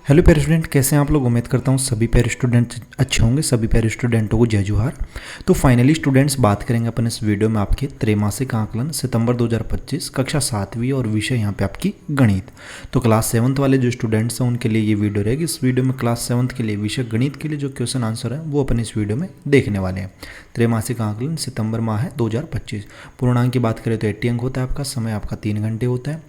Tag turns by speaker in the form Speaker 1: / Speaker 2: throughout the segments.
Speaker 1: Hello प्यारे student, कैसे हैं आप लोग। उम्मीद करता हूँ सभी प्यारे स्टूडेंट अच्छे होंगे। सभी प्यारे स्टूडेंटों को जय जोहार। तो फाइनली स्टूडेंट्स, बात करेंगे अपन इस वीडियो में आपके त्रैमासिक आकलन सितंबर 2025 कक्षा 7वीं और विषय यहाँ पे आपकी गणित। तो क्लास 7th वाले जो स्टूडेंट्स हैं उनके लिए ये वीडियो रहेगी। इस वीडियो में क्लास 7th के लिए विषय गणित के लिए जो क्वेश्चन आंसर है वो अपन इस वीडियो में देखने वाले हैं। त्रैमासिक आकलन सितंबर माह है 2025। पूर्णांक की बात करें तो 80 अंक होता है आपका, समय आपका 3 घंटे होता है।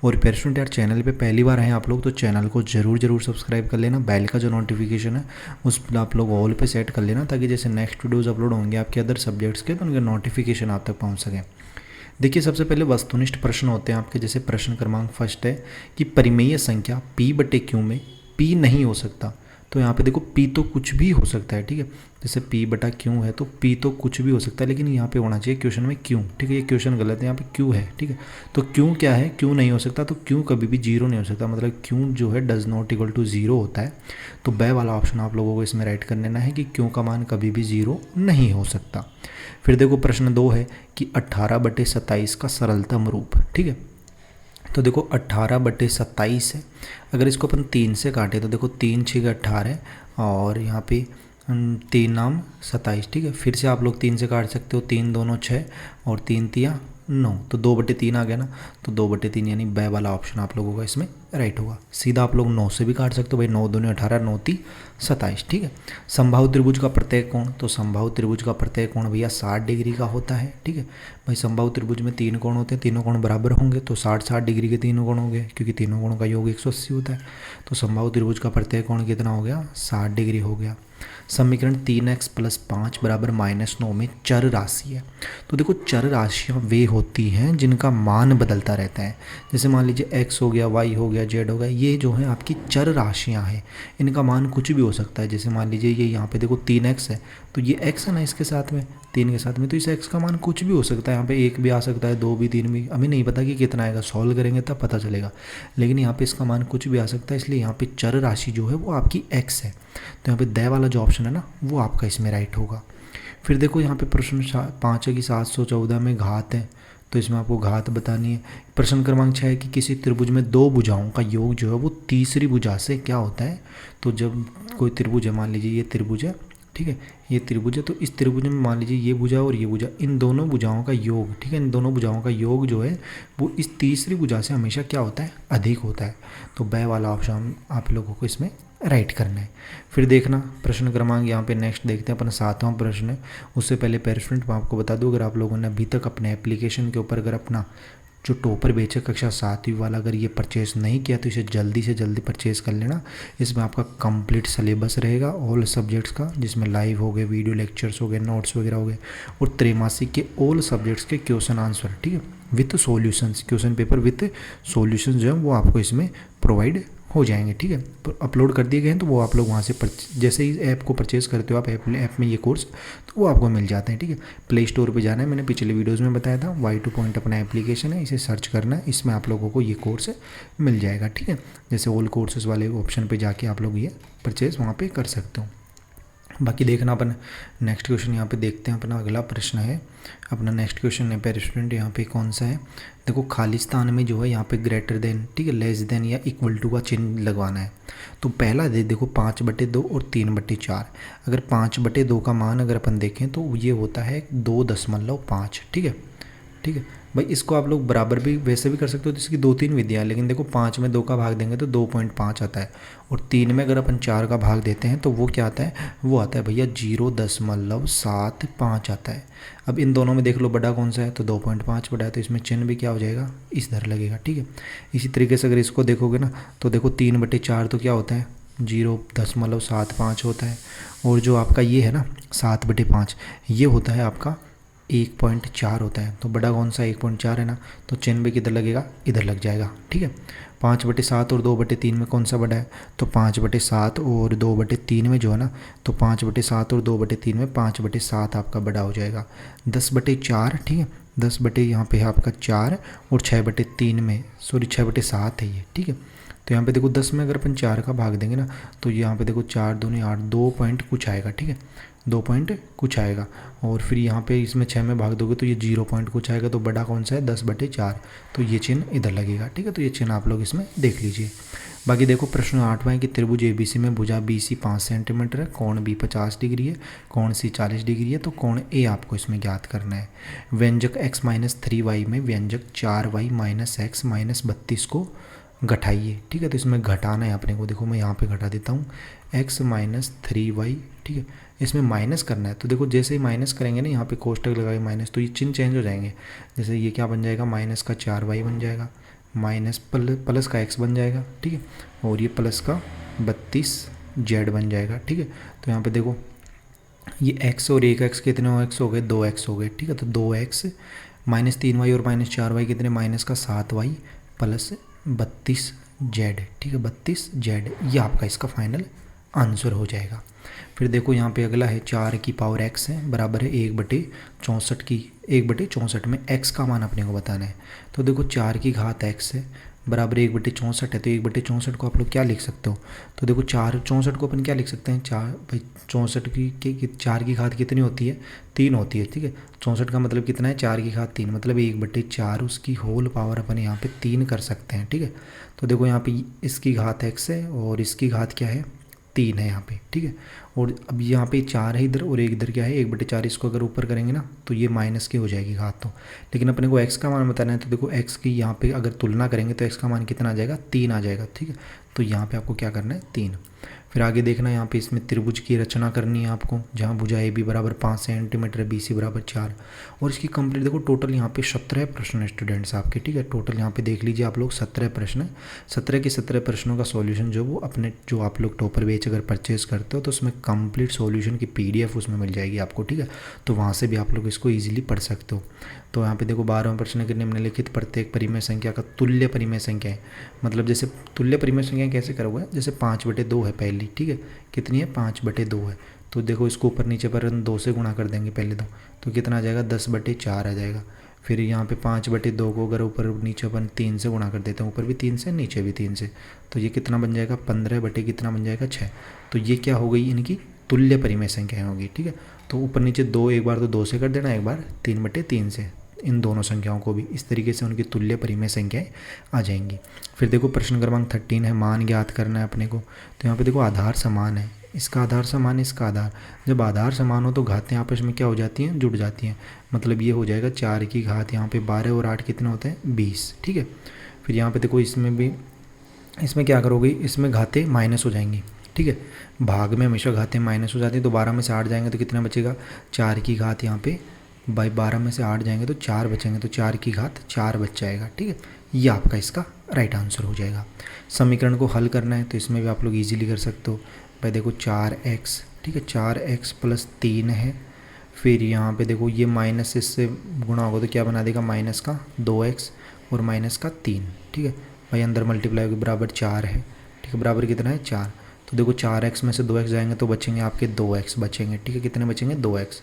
Speaker 1: और प्यारे स्टूडेंट यार, चैनल पे पहली बार हैं आप लोग तो चैनल को जरूर सब्सक्राइब कर लेना। बेल का जो नोटिफिकेशन है उस पर आप लोग ऑल पे सेट कर लेना, ताकि जैसे नेक्स्ट वीडियोज़ अपलोड होंगे आपके अदर सब्जेक्ट्स के तो उनके नोटिफिकेशन आप तक पहुंच सकें। देखिए, सबसे पहले वस्तुनिष्ठ प्रश्न होते हैं आपके। जैसे प्रश्न क्रमांक फर्स्ट है कि परिमेय संख्या P/Q में P नहीं हो सकता। तो यहाँ पे देखो P तो कुछ भी हो सकता है, ठीक है। जैसे P/Q है तो P तो कुछ भी हो सकता है, लेकिन यहाँ पे होना चाहिए क्वेश्चन में Q, ठीक है। ये क्वेश्चन गलत है, यहाँ पे Q है, ठीक है। तो Q क्या है, Q नहीं हो सकता। तो Q कभी भी जीरो नहीं हो सकता, मतलब Q जो है does not equal to zero होता है। तो ब वाला ऑप्शन आप लोगों को इसमें राइट कर लेना है कि Q का मान कभी भी जीरो नहीं हो सकता। फिर देखो प्रश्न 2 है कि 18/27 का सरलतम रूप, ठीक है। तो देखो 18/27 है। अगर इसको अपन 3 से काटें तो देखो 3 6 18 और यहाँ पे 3 नाम 27, ठीक है। फिर से आप लोग 3 से काट सकते हो, 3 दोनों 6 और 3 तिया 9, तो 2/3 आ गया ना। तो 2/3 यानी ब वाला ऑप्शन आप लोगों का इसमें राइट होगा। सीधा आप लोग 9 से भी काट सकते हो भाई, 9 दूनी 18, 9 ती 27, ठीक है। समबाहु त्रिभुज का प्रत्येक कोण, तो समबाहु त्रिभुज का प्रत्येक कोण भैया 60 डिग्री का होता है, ठीक है भाई। समबाहु त्रिभुज में 3 कोण होते हैं, तीनों कोण बराबर होंगे तो 60 डिग्री के तीनों कोण हो गए, क्योंकि तीनों कोणों का योग 180 होता है। तो समबाहु त्रिभुज का प्रत्येक कोण कितना हो गया, 60 डिग्री हो गया। समीकरण 3x + 5 = -9 में चर राशि है। तो देखो, चर राशियाँ वे होती हैं जिनका मान बदलता रहता है। जैसे मान लीजिए x हो गया, y हो गया, z हो गया, ये जो है आपकी चर राशियाँ हैं। इनका मान कुछ भी हो सकता है। जैसे मान लीजिए ये यहाँ पे देखो 3x है, तो ये x है ना इसके साथ में, 3 के साथ में, तो इस x का मान कुछ भी हो सकता है। यहाँ पे 1 भी आ सकता है, 2 भी, 3 भी, अभी नहीं पता कि कितना आएगा, सॉल्व करेंगे तब पता चलेगा। लेकिन यहाँ पे इसका मान कुछ भी आ सकता है, इसलिए यहाँ पे चर राशि जो है वो आपकी x है। तो यहाँ पे द वाला जो ऑप्शन है ना वो आपका इसमें राइट होगा। फिर देखो यहाँ पे प्रश्न 5 है कि 714 में घात है, तो इसमें आपको घात बतानी है। प्रश्न क्रमांक 6 है कि किसी त्रिभुज में 2 भुजाओं का योग जो है वो तीसरी भुजा से क्या होता है। तो जब कोई त्रिभुज है, मान लीजिए ये त्रिभुज है, ठीक है, ये त्रिभुज है, तो इस त्रिभुज में मान लीजिए ये भुजा और ये भुजा, इन दोनों भुजाओं का योग, ठीक है, इन दोनों भुजाओं का योग जो है वो इस तीसरी भुजा से हमेशा क्या होता है, अधिक होता है। तो ब वाला ऑप्शन आप लोगों को इसमें राइट करना है। फिर देखना प्रश्न क्रमांक यहाँ पे नेक्स्ट देखते हैं अपन, 7वां प्रश्न है। उससे पहले पेरेंट मैं आपको बता दूं, अगर आप लोगों ने अभी तक अपने एप्लीकेशन के ऊपर अगर अपना जो टॉपर बेचे कक्षा 7वीं वाला अगर ये परचेज़ नहीं किया तो इसे जल्दी से जल्दी परचेज़ कर लेना। इसमें आपका कंप्लीट सिलेबस रहेगा ऑल सब्जेक्ट्स का, जिसमें लाइव हो गए, वीडियो लेक्चर्स हो गए, नोट्स वगैरह हो गए, और त्रैमासिक के ऑल सब्जेक्ट्स के क्वेश्चन आंसर, ठीक है, with solutions, question paper with solutions जो है वो आपको इसमें प्रोवाइड हो जाएंगे, ठीक है। अपलोड कर दिए गए हैं तो वो आप लोग वहाँ से जैसे ही ऐप को परचेज़ करते हो आप ऐप में ये कोर्स, तो वो आपको मिल जाते हैं, ठीक है। प्ले स्टोर पे जाना है, मैंने पिछले वीडियोज़ में बताया था, Y2 पॉइंट अपना एप्लीकेशन है, इसे सर्च करना है, इसमें आप लोगों को ये कोर्स मिल जाएगा, ठीक है। जैसे ऑल कोर्सेज वाले ऑप्शन पर जाके आप लोग ये परचेज़ वहाँ पर कर सकते हो। बाकी देखना अपन नेक्स्ट क्वेश्चन यहाँ पे देखते हैं। अपना अगला प्रश्न है, अपना नेक्स्ट क्वेश्चन है पेयर स्टूडेंट, यहाँ पे कौन सा है, देखो खाली स्थान में जो है यहाँ पे ग्रेटर देन, ठीक है, लेस देन या इक्वल टू का चिन्ह लगवाना है। तो पहला देखो 5/2 और 3/4। अगर 5/2 का मान अगर अपन देखें तो ये होता है 2.5, ठीक है, ठीक है भाई। इसको आप लोग बराबर भी वैसे भी कर सकते हो, तो इसकी 2-3 विधियाँ हैं, लेकिन देखो 5 में 2 का भाग देंगे तो 2.5 आता है, और 3 में अगर अपन 4 का भाग देते हैं तो वो क्या आता है, वो आता है भैया 0.75 आता है। अब इन दोनों में देख लो बड़ा कौन सा है, तो 2.5 बड़ा है, तो इसमें चिन्ह भी क्या हो जाएगा, इस धर लगेगा, ठीक है। इसी तरीके से अगर इसको देखोगे ना तो देखो 3/4 तो क्या होता है, 0.75 होता है, और जो आपका ये है ना 7/5 ये होता है आपका 1.4 होता है। तो बड़ा कौन सा 1.4 है ना, तो चिन्ह भी किधर लगेगा, इधर लग जाएगा, ठीक है। 5/7 और 2/3 में कौन सा बड़ा है, तो 5/7 और 2/3 में जो है ना, तो 5/7 और 2/3 में 5/7 आपका बड़ा हो जाएगा। 10/4, ठीक है, 10 यहाँ पे है आपका 4, और 6/3 में, सॉरी 6/7 है ये, ठीक है। तो यहाँ पे देखो 10 में अगर अपन 4 का भाग देंगे ना तो यहाँ पे देखो 4 दूनी 8, 2 पॉइंट कुछ आएगा, ठीक है, 2 पॉइंट कुछ आएगा। और फिर यहाँ पे इसमें 6 में भाग दोगे तो ये 0 पॉइंट कुछ आएगा। तो बड़ा कौन सा है, 10/4, तो ये चिन्ह इधर लगेगा, ठीक है। तो ये चिन्ह आप लोग इसमें देख लीजिए। बाकी देखो प्रश्न 8वां है कि त्रिभुज ABC में भुजा BC 5 सेंटीमीटर है, कोण B 50 डिग्री है, कोण C 40 डिग्री है, तो कोण A आपको इसमें ज्ञात करना है। व्यंजक x-3y में व्यंजक 4y - x - 32 को घटाइए, ठीक है। तो इसमें घटाना है अपने को, देखो मैं यहाँ पे घटा देता हूँ x - 3y, ठीक है। इसमें माइनस करना है, तो देखो जैसे ही माइनस करेंगे ना यहाँ पे कोष्टक लगाए माइनस, तो ये चिन्ह चेंज हो जाएंगे। जैसे ये क्या बन जाएगा, माइनस का 4y बन जाएगा, माइनस प्लस का x बन जाएगा, ठीक है, और ये प्लस का 32z बन जाएगा, ठीक है। तो यहाँ पे देखो ये x और 1x कितने x हो गए, 2x हो गए, ठीक है। तो 2x - 3y और -4y कितने, माइनस का 7y प्लस 32z, ठीक है, 32z, ये आपका इसका फाइनल आंसर हो जाएगा। फिर देखो यहाँ पे अगला है 4 की पावर x है बराबर है 1/64 की, 1/64 में x का मान अपने को बताना है। तो देखो 4 की घात x है बराबर 1/64 है, तो 1/64 को आप लोग क्या लिख सकते हो, तो देखो 64 को अपन क्या लिख सकते हैं, 64 की 4 की घात कितनी होती है, 3 होती है, ठीक है। 64 का मतलब कितना है, 4 की घात 3, मतलब 1/4 उसकी होल पावर अपन यहाँ पे 3 कर सकते हैं, ठीक है। तो देखो यहाँ पे इसकी घात x है और इसकी घात क्या है, 3 है यहाँ पे, ठीक है। और अब यहाँ पे 4 है इधर और एक इधर क्या है, 1/4, इसको अगर ऊपर करेंगे ना तो ये माइनस की हो जाएगी घात। तो लेकिन अपने को x का मान बताना है, तो देखो x की यहाँ पे अगर तुलना करेंगे तो x का मान कितना आ जाएगा, 3 आ जाएगा, ठीक है। तो यहाँ पे आपको क्या करना है, 3। फिर आगे देखना यहाँ पे इसमें त्रिभुज की रचना करनी है आपको, जहाँ भुजा AB बराबर 5 सेंटीमीटर है, BC बराबर 4, और इसकी कंप्लीट देखो टोटल यहाँ पे 17 प्रश्न है स्टूडेंट्स आपके, ठीक है। टोटल यहाँ पे देख लीजिए आप लोग 17 प्रश्न है। 17 के 17 प्रश्नों का सॉल्यूशन जो वो अपने जो आप लोग टॉपर बैच अगर परचेज करते हो तो उसमें कंप्लीट सॉल्यूशन की PDF उसमें मिल जाएगी आपको, ठीक है। तो वहाँ से भी आप लोग इसको ईजिली पढ़ सकते हो। तो यहाँ पे देखो 12वां प्रश्न के निम्नलिखित प्रत्येक परिमेय संख्या का तुल्य परिमेय संख्या है, मतलब जैसे तुल्य परिमेय संख्या कैसे करोगे, जैसे 5/2 है पहली, ठीक है, कितनी है, 5/2 है। तो देखो इसको ऊपर नीचे पर 2 से गुणा कर देंगे पहले तो कितना आ जाएगा, 10/4 आ जाएगा। फिर यहाँ पे 5/2 को अगर ऊपर नीचे अपन 3 से गुणा कर देते हैं, ऊपर भी 3 से नीचे भी 3 से, तो ये कितना बन जाएगा, 15 कितना बन जाएगा, 6। तो ये क्या हो गई, इनकी तुल्य परिमेय संख्याएं होगी, ठीक है। तो ऊपर नीचे 2 एक बार तो 2 से कर देना, एक बार 3/3 से, इन दोनों संख्याओं को भी इस तरीके से उनकी तुल्य परिमेय संख्याएं आ जाएंगी। फिर देखो प्रश्न क्रमांक 13 है, मान ज्ञात करना है अपने को। तो यहाँ पे देखो आधार समान है, इसका आधार समान है, इसका आधार, जब आधार समान हो तो घातें आपस में क्या हो जाती हैं, जुड़ जाती हैं। मतलब ये हो जाएगा 4 की घात यहाँ पे 12 और 8 कितने होते हैं, 20, ठीक है। फिर यहाँ पे देखो इसमें भी, इसमें क्या करोगे, इसमें घातें माइनस हो जाएंगी, ठीक है। भाग में हमेशा घातें माइनस हो जाती हैं। तो 12 में से 8 जाएंगे तो कितना बचेगा, 4 की घात यहाँ पे 12 में से 8 जाएंगे तो 4 बचेंगे, तो 4 की घात 4 बच जाएगा, ठीक है। ये आपका इसका राइट आंसर हो जाएगा। समीकरण को हल करना है तो इसमें भी आप लोग इजीली कर सकते हो। भाई देखो 4x, ठीक है, 4x + 3 है। फिर यहाँ पे देखो ये माइनस इससे गुणा होगा तो क्या बना देगा, माइनस का 2x और माइनस का 3, ठीक है। भाई अंदर मल्टीप्लाई के बराबर 4 है, ठीक है, बराबर कितना है, 4। तो देखो 4x में से 2x जाएंगे तो बचेंगे आपके 2x बचेंगे, ठीक है, कितने बचेंगे, 2x।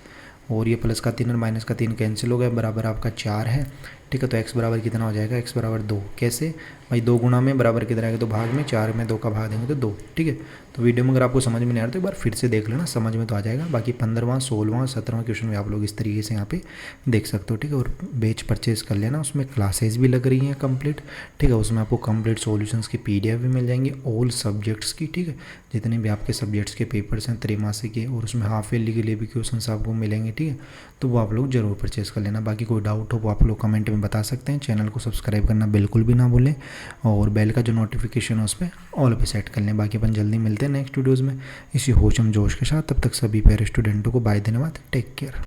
Speaker 1: और ये प्लस का 3 और माइनस का 3 कैंसिल हो गया, बराबर आपका 4 है, ठीक है। तो x बराबर कितना हो जाएगा, x बराबर 2। कैसे भाई, 2 गुणा में बराबर कितना आएगा, तो भाग में 4 में 2 का भाग देंगे तो 2, ठीक है। तो वीडियो में अगर आपको समझ में नहीं आ रहा तो एक बार फिर से देख लेना, समझ में तो आ जाएगा। बाकी 15वां 16वां 17वां क्वेश्चन भी आप लोग इस तरीके से यहाँ पे देख सकते हो, ठीक है। और बैच परचेज कर लेना, उसमें क्लासेज भी लग रही हैं कंप्लीट, ठीक है। उसमें आपको कंप्लीट सॉल्यूशंस की PDF भी मिल जाएंगी ऑल सब्जेक्ट्स की, ठीक है। जितने भी आपके सब्जेक्ट्स के पेपर्स हैं त्रैमासिक के, और उसमें हाफ ईयरली के लिए भी क्वेश्चन आपको मिलेंगे, ठीक है। तो वो आप लोग जरूर परचेज कर लेना। बाकी कोई डाउट हो वो आप लोग कमेंट में बता सकते हैं। चैनल को सब्सक्राइब करना बिल्कुल भी ना भूलें, और बेल का जो नोटिफिकेशन है उस पर ऑल पे सेट कर लें। बाकी अपन जल्दी मिलते हैं नेक्स्ट वीडियोज़ में इसी होशम जोश के साथ। तब तक सभी प्यारे स्टूडेंटों को बाय, धन्यवाद, टेक केयर।